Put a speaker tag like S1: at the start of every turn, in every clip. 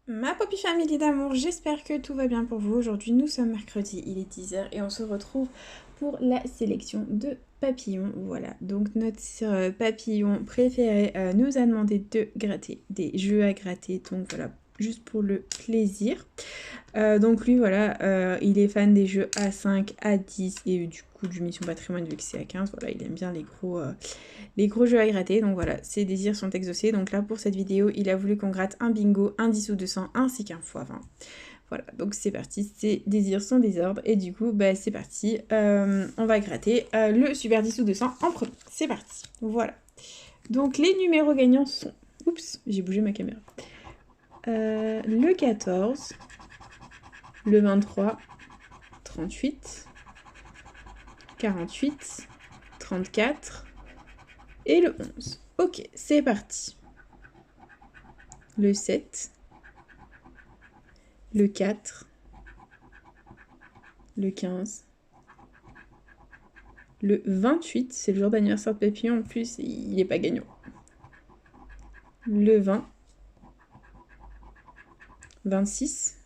S1: Ma Poppy Family d'amour, j'espère que tout va bien pour vous. Aujourd'hui, nous sommes mercredi, il est 10h et on se retrouve pour la sélection de papillons. Voilà, donc notre papillon préféré nous a demandé de gratter des jeux à gratter. Donc voilà, juste pour le plaisir. Donc lui, voilà, il est fan des jeux A5, A10 et du coup du Mission Patrimoine vu que c'est A15. Voilà, il aime bien les gros jeux à gratter. Donc voilà, ses désirs sont exaucés. Donc là, pour cette vidéo, il a voulu qu'on gratte un bingo, un 10 ou 200 ainsi qu'un x20. Voilà, donc c'est parti, ses désirs sont désordres. Et du coup, bah, c'est parti. On va gratter le super 10 ou 200 en premier. C'est parti. Voilà. Donc les numéros gagnants sont... Oups, j'ai bougé ma caméra. Le 14, le 23, 38, 48, 34 et le 11. Ok, c'est parti. Le 7, le 4, le 15, le 28, c'est le jour d'anniversaire de Papillon, en plus, il n'est pas gagnant. Le 20, 26,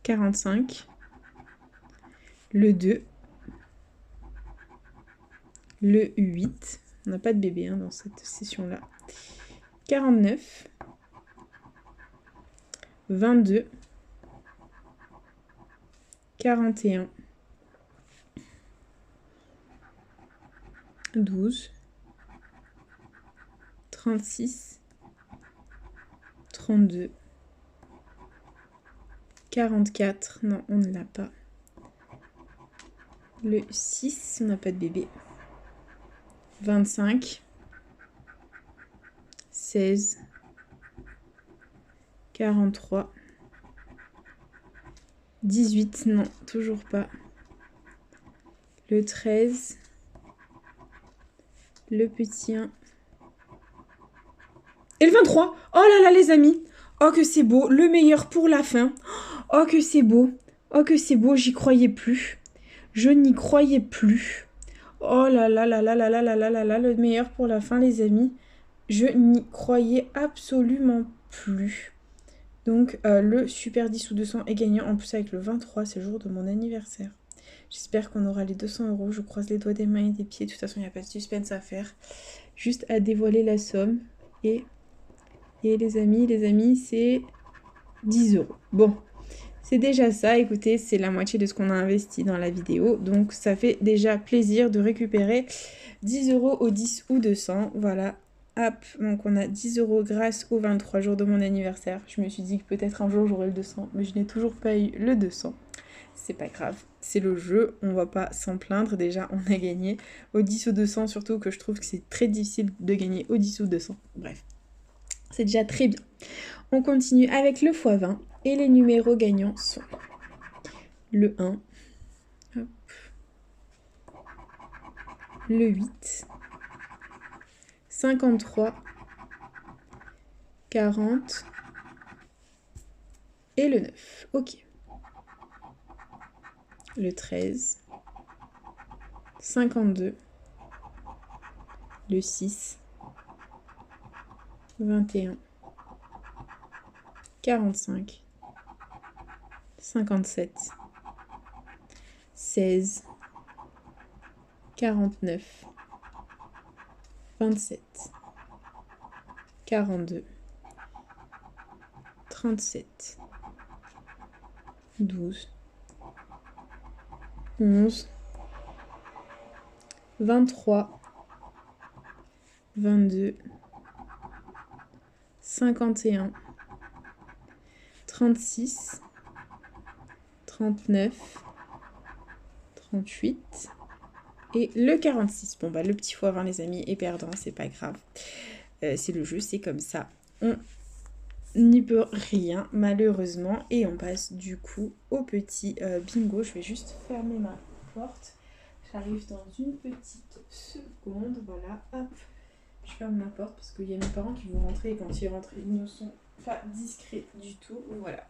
S1: 45, le 2, le 8, on n'a pas de bébé dans cette session-là, 49, 22, 41, 12, 36, 32, 44, non, on ne l'a pas. Le 6, on n'a pas de bébé. 25, 16, 43, 18, non, toujours pas. Le 13, le petit 1. Et le 23. Oh là là les amis. Oh que c'est beau, le meilleur pour la fin. Oh que c'est beau. Oh que c'est beau, j'y croyais plus. Je n'y croyais plus. Oh là là là là là là là là là là, le meilleur pour la fin les amis. Je n'y croyais absolument plus. Donc le super 10 ou 200 est gagnant. En plus avec le 23, c'est le jour de mon anniversaire. J'espère qu'on aura les 200 €. Je croise les doigts des mains et des pieds. De toute façon, il n'y a pas de suspense à faire. Juste à dévoiler la somme. Et les amis, c'est 10 €. Bon, c'est déjà ça. Écoutez, c'est la moitié de ce qu'on a investi dans la vidéo. Donc ça fait déjà plaisir de récupérer 10 € au 10 ou 200. Voilà. Hop, donc on a 10 € grâce aux 23 jours de mon anniversaire. Je me suis dit que peut-être un jour j'aurai le 200, mais je n'ai toujours pas eu le 200. C'est pas grave, c'est le jeu, on va pas s'en plaindre. Déjà, on a gagné au 10 ou 200, surtout que je trouve que c'est très difficile de gagner au 10 ou 200. Bref, c'est déjà très bien. On continue avec le x20 et les numéros gagnants sont le 1, hop, le 8, 53, 40 et le 9. Ok. Le 13, 52, le 6, 21, 45, 57, 16, 49, 27, 42, 37, 12, 11, 23, 22, 51, 36, 39, 38 et le 46. Bon bah le petit x20 les amis est perdant, c'est pas grave. C'est le jeu, c'est comme ça. On n'y peut rien malheureusement. Et on passe du coup au petit bingo. Je vais juste fermer ma porte. J'arrive dans une petite seconde. Voilà, hop. Je ferme ma porte parce qu'il y a mes parents qui vont rentrer et quand ils rentrent, ils ne sont pas discrets du tout. Voilà.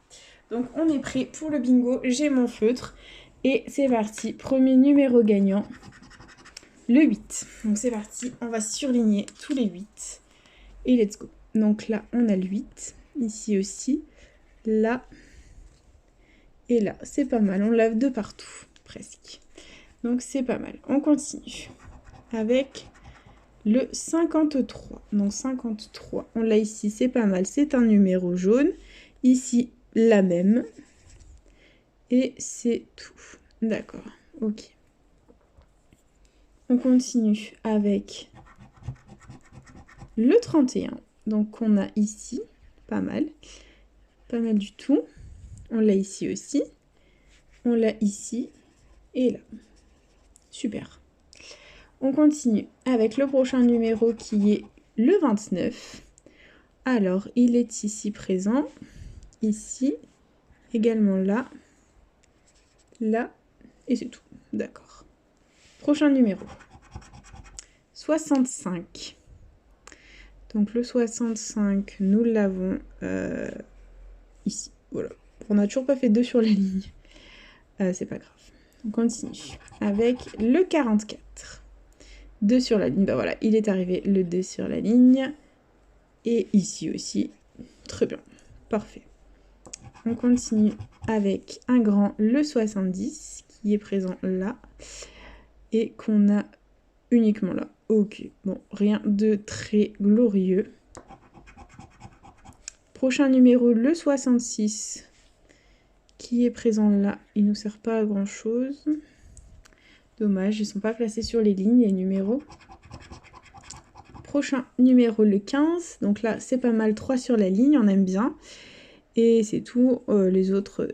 S1: Donc on est prêt pour le bingo. J'ai mon feutre et c'est parti. Premier numéro gagnant, le 8. Donc c'est parti. On va surligner tous les 8 et let's go. Donc là, on a le 8. Ici aussi. Là. Et là. C'est pas mal. On lave de partout. Presque. Donc c'est pas mal. On continue. Avec le 53. Donc 53. On l'a ici. C'est pas mal. C'est un numéro jaune. Ici, la même. Et c'est tout. D'accord. Ok. On continue avec le 31. Donc on a ici, pas mal du tout. On l'a ici aussi. On l'a ici et là. Super. On continue avec le prochain numéro qui est le 29. Alors, il est ici présent. Ici. Également là. Là. Et c'est tout. D'accord. Prochain numéro. 65. Donc le 65, nous l'avons ici. Voilà. On n'a toujours pas fait 2 sur la ligne. C'est pas grave. On continue avec le 44. 2 sur la ligne. Bah voilà, il est arrivé le 2 sur la ligne. Et ici aussi. Très bien. Parfait. On continue avec un grand, le 70, qui est présent là. Et qu'on a uniquement là. Ok. Bon, rien de très glorieux. Prochain numéro, le 66, qui est présent là. Il ne nous sert pas à grand chose. Dommage, ils ne sont pas placés sur les lignes, les numéros. Prochain numéro, le 15. Donc là, c'est pas mal, 3 sur la ligne, on aime bien. Et c'est tout. Les autres,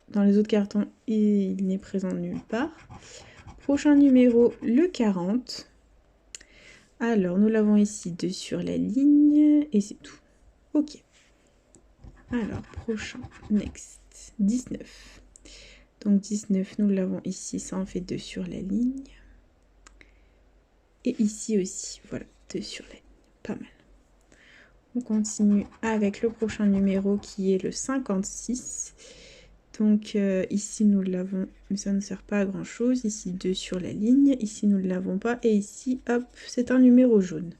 S1: dans les autres cartons, il n'est présent nulle part. Prochain numéro, le 40. Alors, nous l'avons ici, 2 sur la ligne. Et c'est tout. Ok. Alors, prochain, next, 19. Donc 19, nous l'avons ici, ça en fait 2 sur la ligne. Et ici aussi, voilà, 2 sur la ligne, pas mal. On continue avec le prochain numéro qui est le 56. Donc ici, nous l'avons, mais ça ne sert pas à grand chose. Ici, 2 sur la ligne, ici, nous ne l'avons pas. Et ici, hop, c'est un numéro jaune.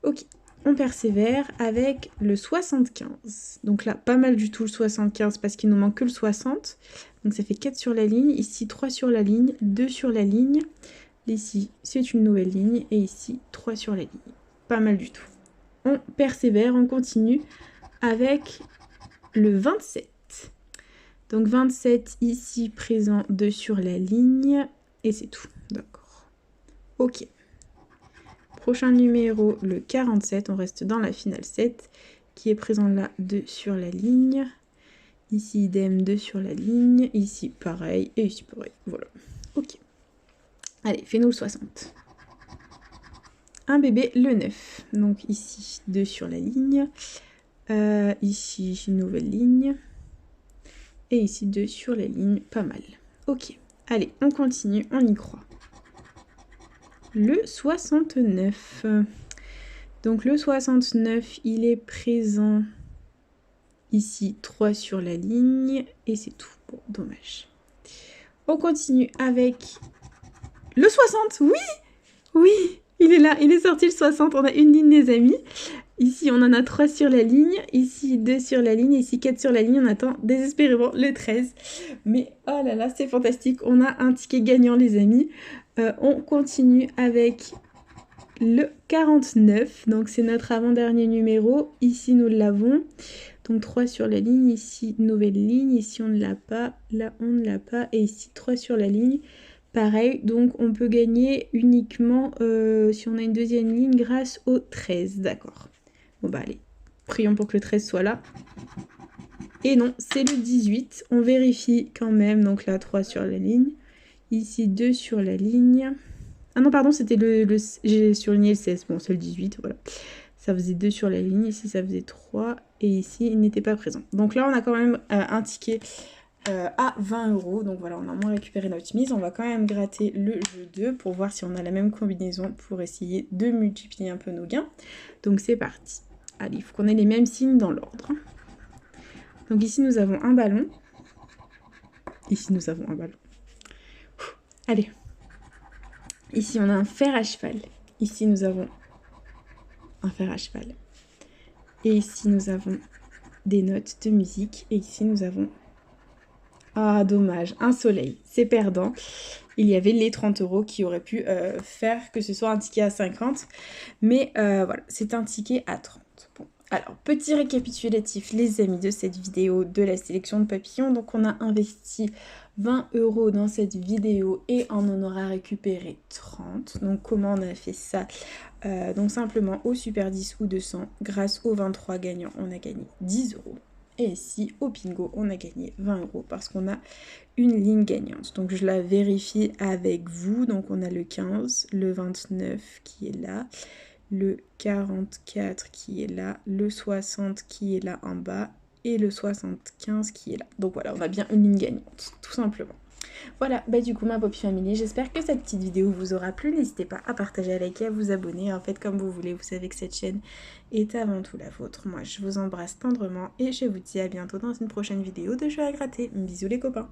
S1: Ok. On persévère avec le 75. Donc là, pas mal du tout le 75 parce qu'il nous manque que le 60. Donc ça fait 4 sur la ligne. Ici, 3 sur la ligne, 2 sur la ligne. Ici, c'est une nouvelle ligne. Et ici, 3 sur la ligne. Pas mal du tout. On persévère, on continue avec le 27. Donc 27 ici, présent, 2 sur la ligne. Et c'est tout. D'accord. Ok. Prochain numéro, le 47, on reste dans la finale 7, qui est présent là, 2 sur la ligne. Ici, idem, 2 sur la ligne. Ici, pareil. Et ici, pareil. Voilà. Ok. Allez, fais-nous le 60. Un bébé, le 9. Donc ici, 2 sur la ligne. Ici, une nouvelle ligne. Et ici, 2 sur la ligne. Pas mal. Ok. Allez, on continue, on y croit. Le 69. Donc le 69, il est présent ici, 3 sur la ligne. Et c'est tout. Bon, dommage. On continue avec le 60. Oui! Oui! Il est là, il est sorti le 60. On a une ligne, les amis. Ici, on en a 3 sur la ligne. Ici, 2 sur la ligne. Ici, 4 sur la ligne. On attend désespérément le 13. Mais oh là là, c'est fantastique. On a un ticket gagnant, les amis. On continue avec le 49. Donc, c'est notre avant-dernier numéro. Ici, nous l'avons. Donc, 3 sur la ligne. Ici, nouvelle ligne. Ici, on ne l'a pas. Là, on ne l'a pas. Et ici, 3 sur la ligne. Pareil, donc on peut gagner uniquement si on a une deuxième ligne grâce au 13. D'accord. Bon bah allez, prions pour que le 13 soit là. Et non, c'est le 18. On vérifie quand même. Donc là, 3 sur la ligne. Ici, 2 sur la ligne. Ah non, pardon, c'était j'ai surligné le 16. Bon, c'est le 18, voilà. Ça faisait 2 sur la ligne. Ici, ça faisait 3. Et ici, il n'était pas présent. Donc là, on a quand même un ticket à 20 €. Donc voilà, on a moins récupéré notre mise. On va quand même gratter le jeu 2 pour voir si on a la même combinaison pour essayer de multiplier un peu nos gains. Donc c'est parti. Allez, il faut qu'on ait les mêmes signes dans l'ordre. Donc ici, nous avons un ballon. Ici, nous avons un ballon. Allez. Ici, on a un fer à cheval. Ici, nous avons un fer à cheval. Et ici, nous avons des notes de musique. Et ici, nous avons... Ah, dommage, un soleil, c'est perdant. Il y avait les 30 € qui auraient pu faire que ce soit un ticket à 50. Mais voilà, c'est un ticket à 30. Bon. Alors, petit récapitulatif, les amis, de cette vidéo de la sélection de papillons. Donc, on a investi 20 € dans cette vidéo et on en aura récupéré 30. Donc, comment on a fait ça? Donc, simplement au Super 10 ou 200, grâce aux 23 gagnants, on a gagné 10 €. Et ici, au Pingo, on a gagné 20 € parce qu'on a une ligne gagnante. Donc, je la vérifie avec vous. Donc, on a le 15, le 29 qui est là, le 44 qui est là, le 60 qui est là en bas et le 75 qui est là. Donc voilà, on a bien une ligne gagnante, tout simplement. Voilà, bah du coup ma Poppy Family, j'espère que cette petite vidéo vous aura plu. N'hésitez pas à partager, à liker, à vous abonner. En fait, comme vous voulez, vous savez que cette chaîne est avant tout la vôtre. Moi, je vous embrasse tendrement et je vous dis à bientôt dans une prochaine vidéo de jeux à gratter. Bisous les copains.